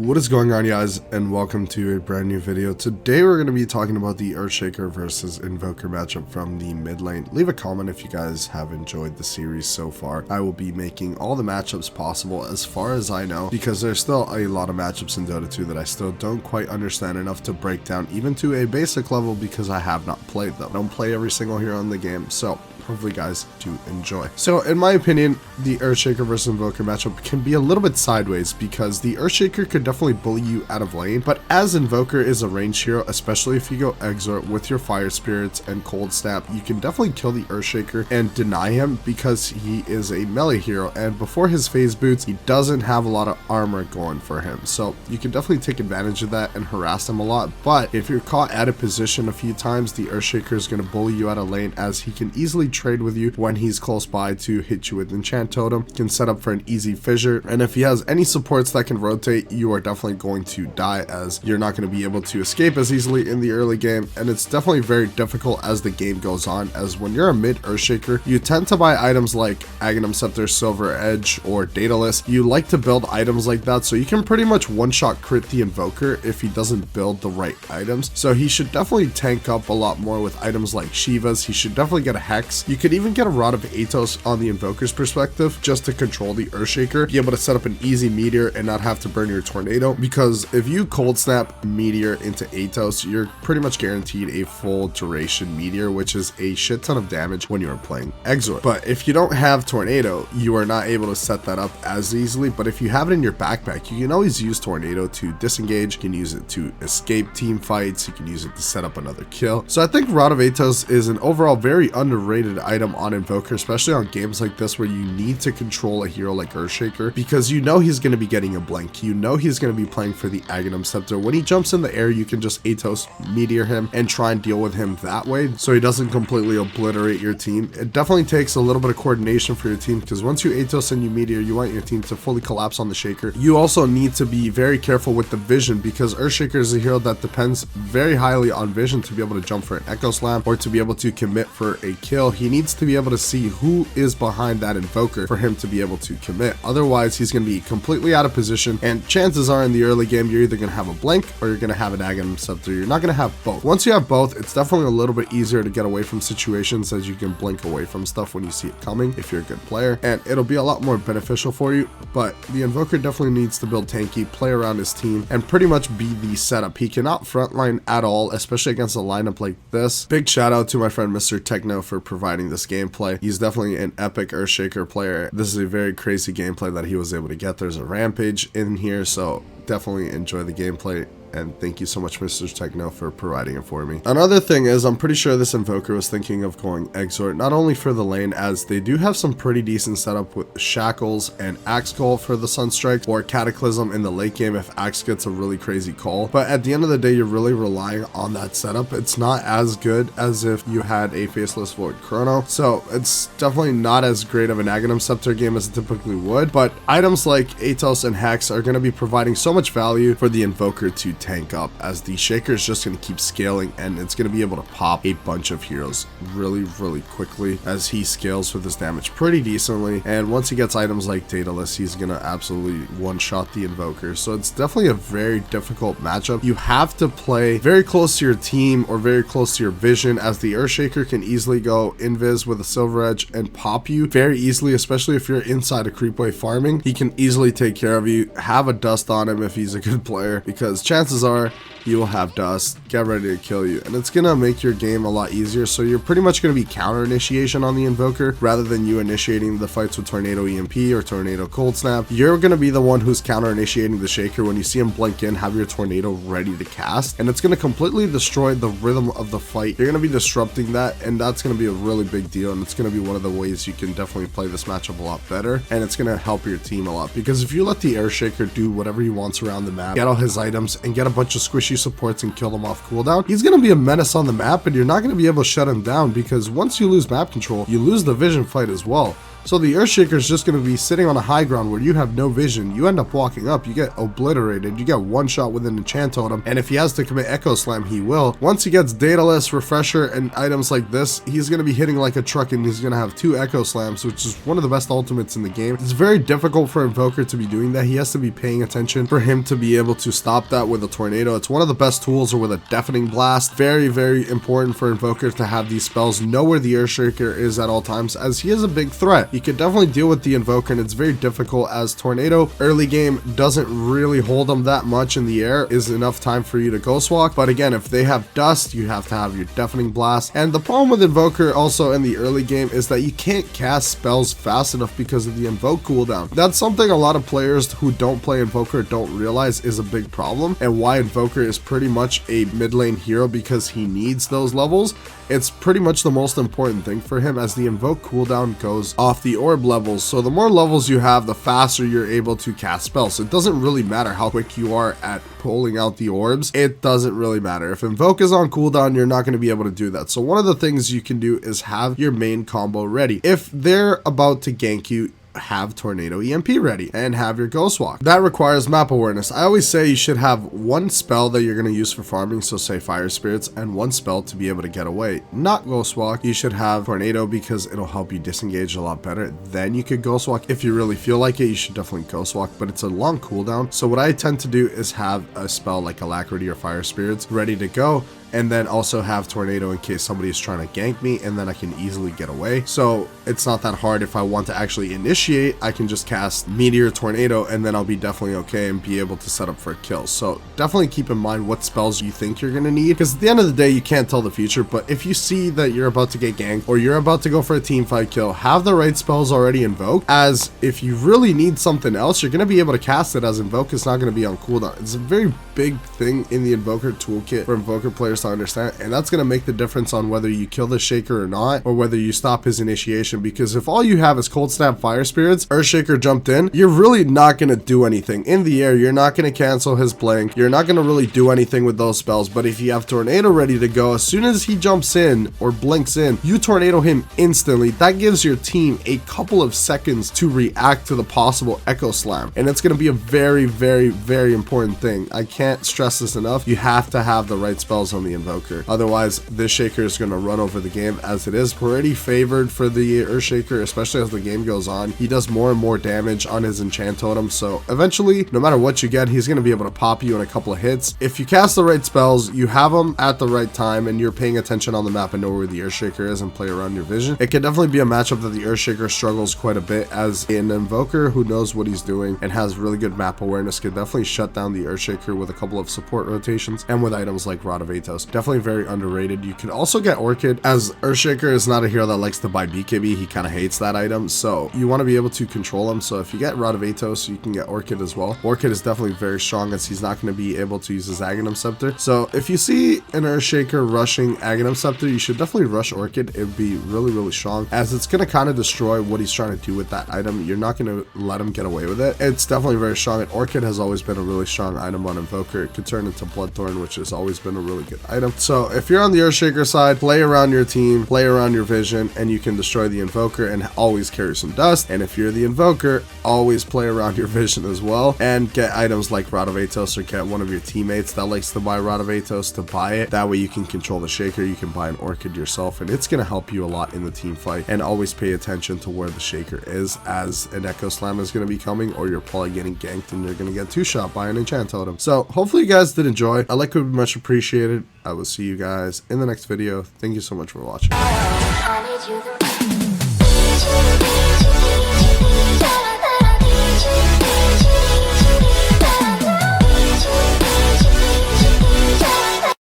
What is going on, guys, and welcome to a brand new video. Today we're going to be talking about the EARTHSHAKER versus INVOKER matchup from the mid lane. Leave a comment if you guys have enjoyed the series so far. I will be making all the matchups possible as far as I know, because there's still a lot of matchups in Dota 2 that I still don't quite understand enough to break down even to a basic level, because I have not played them. I don't play every single hero in the game, so hopefully guys do enjoy. So in my opinion, the EARTHSHAKER versus INVOKER matchup can be a little bit sideways, because the EARTHSHAKER could definitely bully you out of lane, but as INVOKER is a ranged hero, especially if you go Exort with your Fire Spirits and Cold Snap, you can definitely kill the EARTHSHAKER and deny him, because he is a melee hero, and before his phase boots, he doesn't have a lot of armor going for him, so you can definitely take advantage of that and harass him a lot. But if you're caught out of position a few times, the EARTHSHAKER is going to bully you out of lane, as he can easily trade with you when he's close by to hit you with Enchant Totem, can set up for an easy fissure, and if he has any supports that can rotate, you are definitely going to die, as you're not going to be able to escape as easily in the early game, and it's definitely very difficult as the game goes on, as when you're a mid EARTHSHAKER, you tend to buy items like Aghanim Scepter, Silver Edge, or Daedalus. You like to build items like that, so you can pretty much one-shot crit the INVOKER if he doesn't build the right items. So he should definitely tank up a lot more with items like Shivas. He should definitely get a Hex. You could even get a Rod of Atos on the INVOKER's perspective, just to control the EARTHSHAKER, be able to set up an easy meteor and not have to burn your tornado, because if you cold snap meteor into Atos, you're pretty much guaranteed a full duration meteor, which is a shit ton of damage when you are playing Exort. But if you don't have tornado, you are not able to set that up as easily. But if you have it in your backpack, you can always use tornado to disengage, you can use it to escape team fights, you can use it to set up another kill. So I think Rod of Atos is an overall very underrated item on INVOKER, especially on games like this where you need to control a hero like EARTHSHAKER, because you know he's going to be getting a blink, you know he's going to be playing for the Aghanim Scepter. When he jumps in the air, you can just Atos meteor him and try and deal with him that way, so he doesn't completely obliterate your team. It definitely takes a little bit of coordination for your team, because once you Atos and you meteor, you want your team to fully collapse on the Shaker. You also need to be very careful with the vision, because EARTHSHAKER is a hero that depends very highly on vision to be able to jump for an Echo Slam or to be able to commit for a kill. He needs to be able to see who is behind that INVOKER for him to be able to commit. Otherwise, he's going to be completely out of position, and chances are in the early game, you're either going to have a blink or you're going to have an Aghanim Scepter. You're not going to have both. Once you have both, it's definitely a little bit easier to get away from situations, as you can blink away from stuff when you see it coming if you're a good player, and it'll be a lot more beneficial for you. But the INVOKER definitely needs to build tanky, play around his team, and pretty much be the setup. He cannot frontline at all, especially against a lineup like this. Big shout out to my friend Mr. Techno for providing this gameplay. He's definitely an epic EARTHSHAKER player. This is a very crazy gameplay that he was able to get. There's a Rampage in here, so definitely enjoy the gameplay, and thank you so much, Mr. Techno, for providing it for me. Another thing is, I'm pretty sure this INVOKER was thinking of going Exort, not only for the lane, as they do have some pretty decent setup with Shackles and Axe Call for the Sunstrike, or Cataclysm in the late game if Axe gets a really crazy call. But at the end of the day, you're really relying on that setup. It's not as good as if you had a Faceless Void Chrono, so it's definitely not as great of an Aghanim Scepter game as it typically would. But items like Atos and Hex are going to be providing so much value for the INVOKER to tank up, as the Shaker is just going to keep scaling, and it's going to be able to pop a bunch of heroes really quickly, as he scales with his damage pretty decently. And once he gets items like Daedalus, he's going to absolutely one-shot the INVOKER. So it's definitely a very difficult matchup. You have to play very close to your team or very close to your vision, as the EARTHSHAKER can easily go invis with a Silver Edge and pop you very easily, especially if you're inside a creep wave farming. He can easily take care of you. Have a dust on him if he's a good player, because chances are you will have dust, get ready to kill you, and it's gonna make your game a lot easier. So you're pretty much gonna be counter initiation on the INVOKER rather than you initiating the fights with Tornado EMP or Tornado Cold Snap. You're gonna be the one who's counter initiating the Shaker. When you see him blink in, have your Tornado ready to cast, and it's gonna completely destroy the rhythm of the fight. You're gonna be disrupting that, and that's gonna be a really big deal, and it's gonna be one of the ways you can definitely play this matchup a lot better, and it's gonna help your team a lot. Because if you let the EARTHSHAKER do whatever he wants around the map, get all his items and get a bunch of squishy supports and kill them off cooldown, he's going to be a menace on the map, and you're not going to be able to shut him down, because once you lose map control, you lose the vision fight as well. So the Earthshaker is just going to be sitting on a high ground where you have no vision. You end up walking up, you get obliterated, you get one shot with an enchant totem, and if he has to commit Echo Slam, he will. Once he gets Daedalus, Refresher, and items like this, he's going to be hitting like a truck, and he's going to have 2 Echo Slams, which is one of the best ultimates in the game. It's very difficult for Invoker to be doing that. He has to be paying attention for him to be able to stop that with a Tornado. It's one of the best tools, or with a Deafening Blast. Very, very important for Invoker to have these spells, know where the Earthshaker is at all times, as he is a big threat. You could definitely deal with the Invoker, and it's very difficult as Tornado early game doesn't really hold them that much in the air, is enough time for you to Ghost Walk. But again, if they have Dust, you have to have your Deafening Blast. And the problem with Invoker also in the early game is that you can't cast spells fast enough because of the Invoke cooldown. That's something a lot of players who don't play Invoker don't realize is a big problem, and why Invoker is pretty much a mid lane hero, because he needs those levels. It's pretty much the most important thing for him, as the Invoke cooldown goes off the orb levels. So the more levels you have, the faster you're able to cast spells. So it doesn't really matter how quick you are at pulling out the orbs. It doesn't really matter. If Invoke is on cooldown, you're not going to be able to do that. So one of the things you can do is have your main combo ready. If they're about to gank you, have Tornado EMP ready and have your Ghost Walk. That requires map awareness. I always say you should have one spell that you're going to use for farming, so say Fire Spirits, and one spell to be able to get away. Not Ghost Walk. You should have Tornado because it'll help you disengage a lot better. Then you could Ghost Walk. If you really feel like it, you should definitely Ghost Walk, but it's a long cooldown. So what I tend to do is have a spell like Alacrity or Fire Spirits ready to go, and then also have Tornado in case somebody is trying to gank me, and then I can easily get away. So it's not that hard. If I want to actually initiate, I can just cast Meteor, Tornado, and then I'll be definitely okay and be able to set up for a kill. So definitely keep in mind what spells you think you're going to need, because at the end of the day, you can't tell the future. But if you see that you're about to get ganked, or you're about to go for a team fight kill, have the right spells already invoked, as if you really need something else, you're going to be able to cast it, as Invoke is not going to be on cooldown. It's a very big thing in the Invoker toolkit for Invoker players to understand, and that's going to make the difference on whether you kill the Shaker or not, or whether you stop his initiation. Because if all you have is Cold Snap, Fire Spirits, Earthshaker jumped in, you're really not going to do anything in the air. You're not going to cancel his blink. You're not going to really do anything with those spells. But if you have Tornado ready to go, as soon as he jumps in or blinks in, you Tornado him instantly. That gives your team a couple of seconds to react to the possible Echo Slam, and it's going to be a very, very, very important thing. I can't stress this enough. You have to have the right spells on the Invoker. Otherwise, this Shaker is going to run over the game, as it is pretty favored for the Earthshaker, especially as the game goes on. He does more and more damage on his enchant totem, so eventually, no matter what you get, he's going to be able to pop you in a couple of hits. If you cast the right spells, you have them at the right time, and you're paying attention on the map and know where the Earthshaker is and play around your vision, it can definitely be a matchup that the Earthshaker struggles quite a bit, as an Invoker who knows what he's doing and has really good map awareness can definitely shut down the Earthshaker with a couple of support rotations, and with items like Rod of Atos. Definitely very underrated. You can also get Orchid, as Earthshaker is not a hero that likes to buy BKB. He kind of hates that item, so you want to be able to control him. So if you get Rod of Atos, you can get Orchid as well. Orchid is definitely very strong, as he's not going to be able to use his Aghanim Scepter. So if you see an Earthshaker rushing Aghanim Scepter, you should definitely rush Orchid. It would be really, really strong, as it's going to kind of destroy what he's trying to do with that item. You're not going to let him get away with it. It's definitely very strong, and Orchid has always been a really strong item on Invoker. It could turn into Bloodthorn, which has always been a really good item. So if you're on the Earthshaker side, play around your team, play around your vision, and you can destroy the Invoker and always carry some dust. And if you're the Invoker, always play around your vision as well, and get items like Rod of Atos, or get one of your teammates that likes to buy Rod of Atos to buy it. That way you can control the Shaker. You can buy an Orchid yourself, and it's going to help you a lot in the team fight. And always pay attention to where the Shaker is, as an Echo Slam is going to be coming, or you're probably getting ganked and you're going to get two-shot by an enchant totem. So hopefully you guys did enjoy. I like it, would be much appreciated. I will see you guys in the next video. Thank you so much for watching.